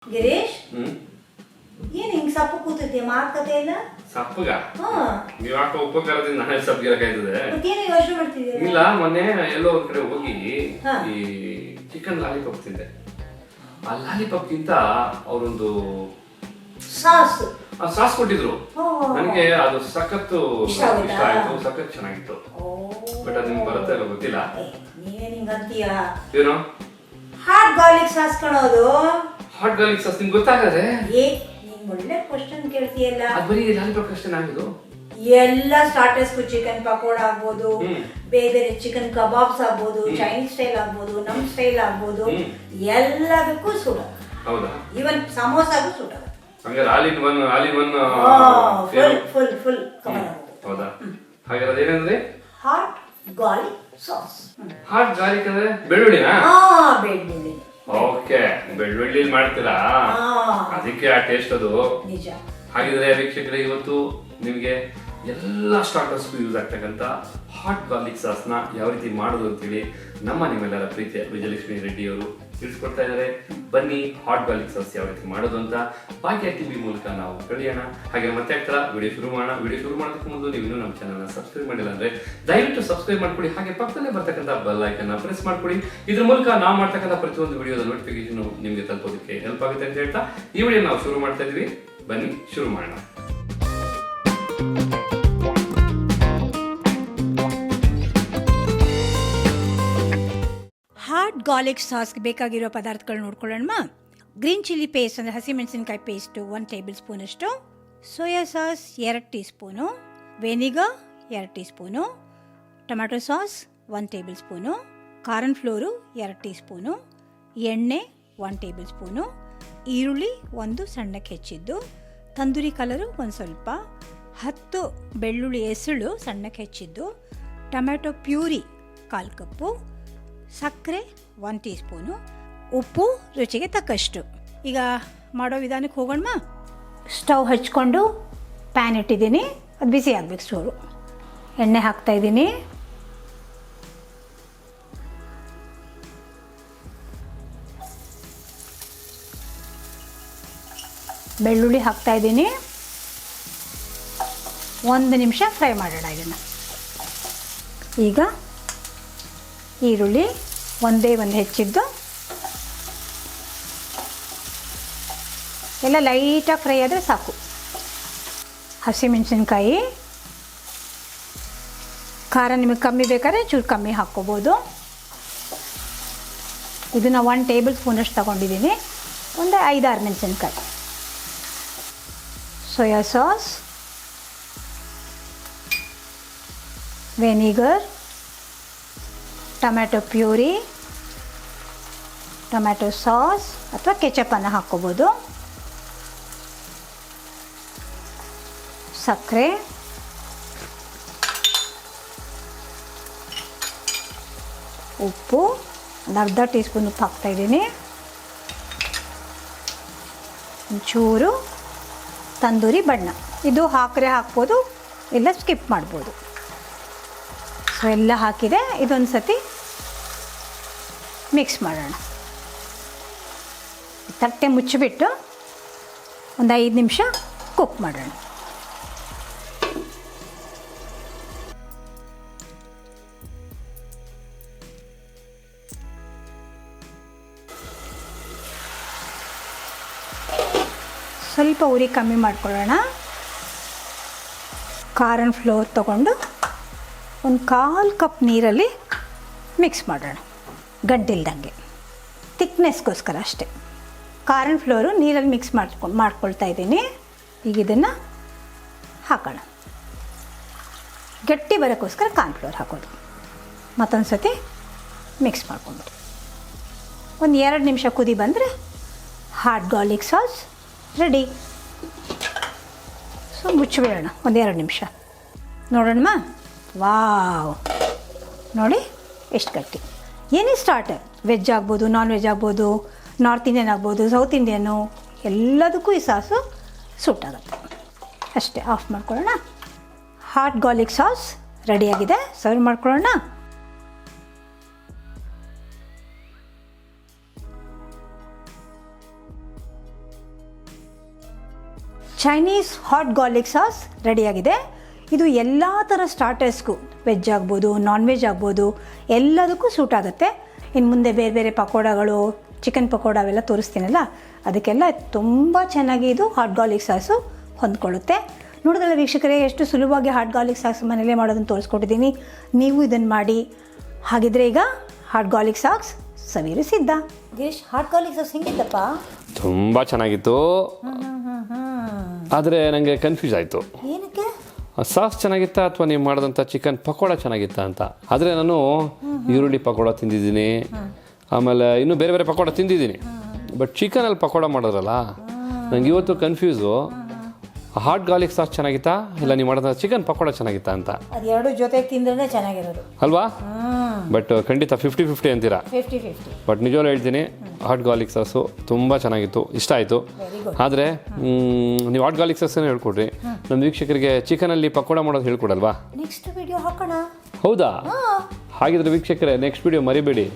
ಗಿರೀಶ್ ಏನು ಹಿಂಗೆ ಸಪ್ಪು ಕೂತಿದ್ದೆ ಮಾತುಕತೆ ಇಲ್ಲ ಸಪ್ಪಗ ನೀವು ಯಾಕೆ ಉಪಕಾರದಿಂದ ನಾನೇ ಸಪ್ಪಗೆ ಇರಕಾಯ್ತದೆ ಮತ್ತೇನು ಯೋಚನೆ ಮಾಡ್ತಿದ್ದೀರಾ? ಇಲ್ಲ ಮೊನ್ನೆ ಎಲ್ಲೋ ಒಂದ್ ಕಡೆ ಹೋಗಿ ಈ ಚಿಕನ್ ಲಾಲಿಪಾಪ್ ತಿಂದೆ. ಆ ಲಾಲಿಪಾಪ್ ಗಿಂತ ಅವರೊಂದು ಸಾಸ್ ಕೊಟ್ಟಿದ್ರು. ನನಗೆ ಅದು ಸಖತ್ತು ಇಷ್ಟ ಆಯ್ತು, ಸಖತ್ ಚೆನ್ನಾಗಿತ್ತು. ಬಟ್ ಅದು ನಿಮ್ಗೆ ಬರುತ್ತೆ ಇಲ್ಲ ಗೊತ್ತಿಲ್ಲ. ನೀವೇನು ಹಿಂಗಂತೀಯಾ? ಏನು ಹಾಟ್ ಗಾರ್ಲಿಕ್ ಸಾಸ್ ಕಣೋದು. ಹಾಟ್ ಗಾರ್ಲಿಕ್ ಸಾಸ್ ನಿಮ್ಗೆ ಗೊತ್ತಾಗದೆ? ಒಳ್ಳೆ ಕ್ವಶನ್ ಕೇಳ್ತೀಯಲ್ಲ. ಅದು ಬರೀ ಲಾಲಿಪಾಪ್ ಅಷ್ಟೇ ನಾಗಿದು. ಎಲ್ಲ ಸ್ಟಾರ್ಟರ್ಸ್ ಚಿಕನ್ ಪಕೋಡ ಆಗ್ಬೋದು, ಬೇರೆ ಬೇರೆ ಚಿಕನ್ ಕಬಾಬ್ಸ್ ಆಗ್ಬೋದು, ಚೈನೀಸ್ ಸ್ಟೈಲ್ ಆಗ್ಬೋದು, ನಮ್ ಸ್ಟೈಲ್ ಆಗ್ಬೋದು, ಎಲ್ಲದಕ್ಕೂ ಸೂಟ. ಹೌದಾ? ಈವನ್ ಸಮೋಸಾಗೂ ಸೂಟ. ಹಂಗಾರೆ all in one full cover ಆಗೋದು. ಹೌದಾ? ಹಾಗಾದ್ರೆ ಅದೇನಂದ್ರೆ hot garlic sauce. Hot garlic ಅಂದ್ರೆ ಬೆಳ್ಳುಳ್ಳಿನಾ? ಬೆಳ್ಳುಳ್ಳಿ. ಓಕೆ, ಬೆಳ್ಳುಳ್ಳಿ ಮಾಡ್ತೀರಾ, ಅದಕ್ಕೆ ಆ ಟೇಸ್ಟ್ ಅದು ನಿಜ. ಹಾಗಿದ್ರೆ ವೀಕ್ಷಕರೇ, ಇವತ್ತು ನಿಮಗೆ ಎಲ್ಲ ಸ್ಟಾರ್ಟರ್ಸ್ಗೂ ಯೂಸ್ ಆಗ್ತಕ್ಕಂಥ ಹಾಟ್ ಗಾರ್ಲಿಕ್ ಸಾಸ್ನ ಯಾವ ರೀತಿ ಮಾಡೋದು ಅಂತೇಳಿ ನಿಮ್ಮೆಲ್ಲರ ಪ್ರೀತಿಯ ವಿಜಯಲಕ್ಷ್ಮಿ ರೆಡ್ಡಿ ಅವರು ತಿಳಿಸ್ಕೊಡ್ತಾ ಇದ್ದಾರೆ. ಬನ್ನಿ ಹಾಟ್ ಗಾರ್ಲಿಕ್ ಸಾಸ್ ಯಾವ ರೀತಿ ಮಾಡೋದು ಅಂತ ಭಾಗ್ಯ ಟಿವಿ ಮೂಲಕ ನಾವು ಕಲಿಯೋಣ. ಹಾಗೆ ಮತ್ತೆ ಆಗ್ತಾರ ವಿಡಿಯೋ ಶುರು ಮಾಡೋಣ. ವಿಡಿಯೋ ಶುರು ಮಾಡೋದಕ್ಕೆ ಮೊದಲು ನೀವು ಇನ್ನೂ ನಮ್ಮ ಚಾನಲ್ನ ಸಬ್ಸ್ಕ್ರೈಬ್ ಮಾಡಿಲ್ಲ ಅಂದ್ರೆ ದಯವಿಟ್ಟು ಸಬ್ಸ್ಕ್ರೈಬ್ ಮಾಡ್ಕೊಳ್ಳಿ. ಹಾಗೆ ಪಕ್ಕದಲ್ಲೇ ಬರ್ತಕ್ಕಂಥ ಬೆಲ್ ಐಕನ್ನ ಪ್ರೆಸ್ ಮಾಡ್ಕೊಳ್ಳಿ. ಇದ್ರ ಮೂಲಕ ನಾವು ಮಾಡ್ತಕ್ಕಂಥ ಪ್ರತಿಯೊಂದು ವಿಡಿಯೋದ ನೋಟಿಫಿಕೇಶನ್ ನಿಮಗೆ ತಲುಪೋದಕ್ಕೆ ಹೆಲ್ಪ್ ಆಗುತ್ತೆ ಅಂತ ಹೇಳ್ತಾ ಈ ವಿಡಿಯೋ ನಾವು ಶುರು ಮಾಡ್ತಾ ಇದ್ವಿ. ಬನ್ನಿ ಶುರು ಮಾಡೋಣ. ಹಾಟ್ ಗಾರ್ಲಿಕ್ ಸಾಸ್ಗೆ ಬೇಕಾಗಿರೋ ಪದಾರ್ಥಗಳು ನೋಡ್ಕೊಳ್ಳೋಣ. ಗ್ರೀನ್ ಚಿಲ್ಲಿ ಪೇಸ್ಟ್ ಅಂದರೆ ಹಸಿಮೆಣಸಿನಕಾಯಿ ಪೇಸ್ಟು 1 ಟೇಬಲ್ ಸ್ಪೂನಷ್ಟು, soya sauce 2 tea spoon, vinegar 2 tea spoon, tomato sauce 1 table spoon, cornflour 2 tea spoon, ಎಣ್ಣೆ 1 ಟೇಬಲ್ ಸ್ಪೂನು, ಈರುಳ್ಳಿ 1 ಸಣ್ಣಕ್ಕೆ ಹೆಚ್ಚಿದ್ದು, ತಂದೂರಿ ಕಲರು 1 ಸ್ವಲ್ಪ, 10 ಬೆಳ್ಳುಳ್ಳಿ ಎಸಳು ಸಣ್ಣಕ್ಕೆ ಹೆಚ್ಚಿದ್ದು, ಟೊಮ್ಯಾಟೊ ಪ್ಯೂರಿ 1/4 ಕಪ್ಪು, ಸಕ್ಕರೆ 1 ಟೀ ಸ್ಪೂನು, ಉಪ್ಪು ರುಚಿಗೆ ತಕ್ಕಷ್ಟು. ಈಗ ಮಾಡೋ ವಿಧಾನಕ್ಕೆ ಹೋಗೋಣ. ಸ್ಟವ್ ಹಚ್ಕೊಂಡು ಪ್ಯಾನ್ ಇಟ್ಟಿದ್ದೀನಿ, ಅದು ಬಿಸಿ ಆಗಬೇಕು. ಸ್ಟೋರು ಎಣ್ಣೆ ಹಾಕ್ತಾಯಿದ್ದೀನಿ. ಬೆಳ್ಳುಳ್ಳಿ ಹಾಕ್ತಾಯಿದ್ದೀನಿ. 1 ನಿಮಿಷ ಫ್ರೈ ಮಾಡೋಣ ಇದನ್ನು. ಈಗ ಈರುಳ್ಳಿ ಒಂದೇ ಒಂದು ಹೆಚ್ಚಿದ್ದು ಎಲ್ಲ ಲೈಟಾಗಿ ಫ್ರೈ ಆದರೆ ಸಾಕು. ಹಸಿಮೆಣಸಿನ್ಕಾಯಿ ಖಾರ ನಿಮಗೆ ಕಮ್ಮಿ ಬೇಕಾದ್ರೆ ಚೂರು ಕಮ್ಮಿ ಹಾಕ್ಕೋಬೋದು. ಇದನ್ನು 1 ಟೇಬಲ್ ಸ್ಪೂನಷ್ಟು ತಗೊಂಡಿದ್ದೀನಿ. ಒಂದು 5-6 ಮೆಣಸಿನ್ಕಾಯಿ, soya sauce, vinegar, tomato puree, tomato sauce ಅಥವಾ ಕೆಚಪನ್ನು ಹಾಕ್ಕೋಬೋದು, ಸಕ್ಕರೆ, ಉಪ್ಪು, ಒಂದು ಅರ್ಧ ಟೀ ಸ್ಪೂನ್ ಉಪ್ಪು ಹಾಕ್ತಾಯಿದ್ದೀನಿ, ಒಂಚೂರು ತಂದೂರಿ ಬಣ್ಣ. ಇದು ಹಾಕಿದ್ರೆ ಹಾಕ್ಬೋದು, ಇಲ್ಲ ಸ್ಕಿಪ್ ಮಾಡ್ಬೋದು. ಸೊ ಎಲ್ಲ ಹಾಕಿದೆ. ಇದೊಂದು ಸತಿ ಮಿಕ್ಸ್ ಮಾಡೋಣ. ತಟ್ಟೆ ಮುಚ್ಚಿಬಿಟ್ಟು ಒಂದು 5 ನಿಮಿಷ ಕುಕ್ ಮಾಡೋಣ. ಸ್ವಲ್ಪ ಉರಿ ಕಮ್ಮಿ ಮಾಡ್ಕೊಳ್ಳೋಣ. ಕಾರ್ನ್ಫ್ಲೋರ್ ತೊಗೊಂಡು 1/4 ಕಪ್ ನೀರಲ್ಲಿ ಮಿಕ್ಸ್ ಮಾಡೋಣ, ಗಂಟಿಲ್ದಂಗೆ, ತಿಕ್ನೆಸ್ಗೋಸ್ಕರ ಅಷ್ಟೇ. ಕಾರ್ನ್ಫ್ಲೋರು ನೀರಲ್ಲಿ ಮಿಕ್ಸ್ ಮಾಡ್ಕೊಳ್ತಾ ಇದ್ದೀನಿ. ಈಗ ಇದನ್ನು ಹಾಕೋಣ. ಗಟ್ಟಿ ಬರೋಕ್ಕೋಸ್ಕರ ಕಾರ್ನ್ಫ್ಲೋರ್ ಹಾಕೋದು. ಮತ್ತೊಂದು ಸತಿ ಮಿಕ್ಸ್ ಮಾಡ್ಕೊಂಬಿಟ್ಟು ಒಂದು 2 ನಿಮಿಷ ಕುದಿ ಬಂದರೆ hot garlic sauce ready. So ಮುಚ್ಚಿಬಿಡೋಣ ಒಂದು 2 ನಿಮಿಷ. ನೋಡೋಣ. ವಾವ್, ನೋಡಿ ಎಷ್ಟು ಗಟ್ಟಿ. ಏನೇ ಸ್ಟಾರ್ಟರ್, ವೆಜ್ ಆಗ್ಬೋದು, ನಾನ್ ವೆಜ್ ಆಗ್ಬೋದು, ನಾರ್ತ್ ಇಂಡಿಯನ್ ಆಗ್ಬೋದು, ಸೌತ್ ಇಂಡಿಯನು, ಎಲ್ಲದಕ್ಕೂ ಈ ಸಾಸು ಸೂಟ್ ಆಗುತ್ತೆ. ಅಷ್ಟೇ, ಆಫ್ ಮಾಡ್ಕೊಳ್ಳೋಣ. ಹಾಟ್ ಗಾರ್ಲಿಕ್ ಸಾಸ್ ರೆಡಿಯಾಗಿದೆ. ಸರ್ವ್ ಮಾಡ್ಕೊಳ್ಳೋಣ. ಚೈನೀಸ್ ಹಾಟ್ ಗಾರ್ಲಿಕ್ ಸಾಸ್ ರೆಡಿಯಾಗಿದೆ. ಇದು ಎಲ್ಲ ಥರ ಸ್ಟಾರ್ಟರ್ಸ್ಗೂ, ವೆಜ್ ಆಗ್ಬೋದು, ನಾನ್ ವೆಜ್ ಆಗ್ಬೋದು, ಎಲ್ಲದಕ್ಕೂ ಸೂಟ್ ಆಗುತ್ತೆ. ಇನ್ನು ಮುಂದೆ ಬೇರೆ ಬೇರೆ ಪಕೋಡಗಳು, ಚಿಕನ್ ಪಕೋಡ ಅವೆಲ್ಲ ತೋರಿಸ್ತೀನಲ್ಲ, ಅದಕ್ಕೆಲ್ಲ ತುಂಬ ಚೆನ್ನಾಗಿ ಇದು ಹಾಟ್ ಗಾರ್ಲಿಕ್ ಸಾಸು ಹೊಂದ್ಕೊಳ್ಳುತ್ತೆ. ನೋಡಿದ್ರಲ್ಲ ವೀಕ್ಷಕರೇ, ಎಷ್ಟು ಸುಲಭವಾಗಿ ಹಾಟ್ ಗಾರ್ಲಿಕ್ ಸಾಸ್ ಮನೇಲೇ ಮಾಡೋದನ್ನು ತೋರಿಸ್ಕೊಟ್ಟಿದ್ದೀನಿ. ನೀವು ಇದನ್ನು ಮಾಡಿ. ಹಾಗಿದ್ರೆ ಈಗ ಹಾಟ್ ಗಾರ್ಲಿಕ್ ಸಾಸ್ ಸವಿಯಲು ಸಿದ್ಧ. ಗಿರೀಶ್, ಹಾಟ್ ಗಾರ್ಲಿಕ್ ಸಾಸ್ ಹೆಂಗಿತ್ತಪ್ಪ? ತುಂಬ ಚೆನ್ನಾಗಿತ್ತು. ಆದರೆ ನನಗೆ ಕನ್ಫ್ಯೂಸ್ ಆಯಿತು. ಏನಕ್ಕೆ? ಸಾಸ್ ಚೆನ್ನಾಗಿತ್ತಾ ಅಥವಾ ನೀವು ಮಾಡಿದಂಥ ಚಿಕನ್ ಪಕೋಡ ಚೆನ್ನಾಗಿತ್ತಾ ಅಂತ. ಆದರೆ ನಾನು ಈರುಳ್ಳಿ ಪಕೋಡ ತಿಂದಿದ್ದೀನಿ, ಆಮೇಲೆ ಇನ್ನೂ ಬೇರೆ ಬೇರೆ ಪಕೋಡ ತಿಂದಿದ್ದೀನಿ. ಬಟ್ ಚಿಕನಲ್ಲಿ ಪಕೋಡ ಮಾಡೋದ್ರಲ್ಲ, ನನಗೆ ಇವತ್ತು ಕನ್ಫ್ಯೂಸು. ಹಾಟ್ ಗಾರ್ಲಿಕ್ ಸಾಸ್ ಚೆನ್ನಾಗಿತ್ತಾ ಇಲ್ಲ ನೀವು ಮಾಡೋದ ಚಿಕನ್ ಪಕೋಡ ಚೆನ್ನಾಗಿತ್ತಾ ಅಂತ. ಅದು ಎರಡು ಜೊತೆಗೆ ತಿಂದ್ರೆ ಚೆನ್ನಾಗಿರೋದು ಅಲ್ವಾ? ಬಟ್ ಖಂಡಿತ 50-50 ಅಂತೀರಾ. 50-50. ಬಟ್ ನಿಜವಾಗ್ಲೂ ಹೇಳ್ತೀನಿ, ಹಾಟ್ ಗಾರ್ಲಿಕ್ ಸಾಸು ತುಂಬ ಚೆನ್ನಾಗಿತ್ತು, ಇಷ್ಟ ಆಯಿತು. ಆದರೆ ನೀವು ಹಾಟ್ ಗಾರ್ಲಿಕ್ ಸಾಸನ್ನು ಹೇಳ್ಕೊಡ್ರಿ, ನಮ್ಮ ವೀಕ್ಷಕರಿಗೆ ಚಿಕನಲ್ಲಿ ಪಕೋಡ ಮಾಡೋದು ಹೇಳ್ಕೊಡಲ್ವಾ? ನೆಕ್ಸ್ಟ್ ವಿಡಿಯೋ ಹಾಕೋಣ. ಹೌದಾ? ಹಾಗಿದ್ರೆ ವೀಕ್ಷಕರೇ, ನೆಕ್ಸ್ಟ್ ವಿಡಿಯೋ ಮರಿಬೇಡಿ.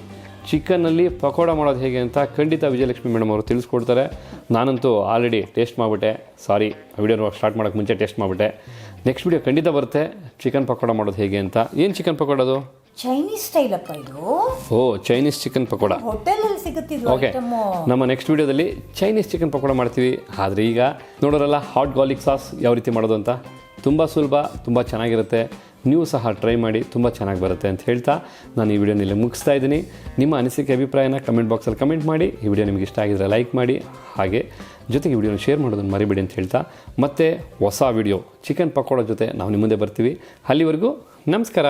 ಚಿಕನ್ನಲ್ಲಿ ಪಕೋಡ ಮಾಡೋದು ಹೇಗೆ ಅಂತ ಖಂಡಿತ ವಿಜಯಲಕ್ಷ್ಮಿ ಮೇಡಮ್ ಅವರು ತಿಳಿಸ್ಕೊಡ್ತಾರೆ. ನಾನಂತೂ ಆಲ್ರೆಡಿ ಟೇಸ್ಟ್ ಮಾಡಿಬಿಟ್ಟೆ. ಸಾರಿ, ವಿಡಿಯೋ ಸ್ಟಾರ್ಟ್ ಮಾಡೋಕ್ಕೆ ಮುಂಚೆ ಟೇಸ್ಟ್ ಮಾಡಿಬಿಟ್ಟೆ. ನೆಕ್ಸ್ಟ್ ವಿಡಿಯೋ ಖಂಡಿತ ಬರುತ್ತೆ, ಚಿಕನ್ ಪಕೋಡ ಮಾಡೋದು ಹೇಗೆ ಅಂತ. ಏನು ಚಿಕನ್ ಪಕೋಡದು? ಚೈನೀಸ್ ಸ್ಟೈಲ್ ಅಪ್ಪ ಇದು. ಓ, ಚೈನೀಸ್ ಚಿಕನ್ ಪಕೋಡ ಹೋಟೆಲಲ್ಲಿ ಸಿಗುತ್ತಿದ್ದು. ಓಕೆ, ನಮ್ಮ ನೆಕ್ಸ್ಟ್ ವಿಡಿಯೋದಲ್ಲಿ ಚೈನೀಸ್ ಚಿಕನ್ ಪಕೋಡ ಮಾಡ್ತೀವಿ. ಆದರೆ ಈಗ ನೋಡೋರಲ್ಲ ಹಾಟ್ ಗಾರ್ಲಿಕ್ ಸಾಸ್ ಯಾವ ರೀತಿ ಮಾಡೋದು ಅಂತ. ತುಂಬ ಸುಲಭ, ತುಂಬ ಚೆನ್ನಾಗಿರುತ್ತೆ. ನೀವು ಸಹ ಟ್ರೈ ಮಾಡಿ, ತುಂಬ ಚೆನ್ನಾಗಿ ಬರುತ್ತೆ ಅಂತ ಹೇಳ್ತಾ ನಾನು ಈ ವಿಡಿಯೋನಲ್ಲಿ ಮುಗಿಸ್ತಾ ಇದ್ದೀನಿ. ನಿಮ್ಮ ಅನಿಸಿಕೆ ಅಭಿಪ್ರಾಯನ ಕಮೆಂಟ್ ಬಾಕ್ಸಲ್ಲಿ ಕಮೆಂಟ್ ಮಾಡಿ. ಈ ವಿಡಿಯೋ ನಿಮಗೆ ಇಷ್ಟ ಆಗಿದ್ರೆ ಲೈಕ್ ಮಾಡಿ, ಹಾಗೆ ಜೊತೆಗೆ ವಿಡಿಯೋನ ಶೇರ್ ಮಾಡೋದನ್ನು ಮರಿಬೇಡಿ ಅಂತ ಹೇಳ್ತಾ, ಮತ್ತೆ ಹೊಸ ವಿಡಿಯೋ ಚಿಕನ್ ಪಕೋಡ ಜೊತೆ ನಾವು ನಿಮ್ಮ ಮುಂದೆ ಬರ್ತೀವಿ. ಅಲ್ಲಿವರೆಗೂ ನಮಸ್ಕಾರ.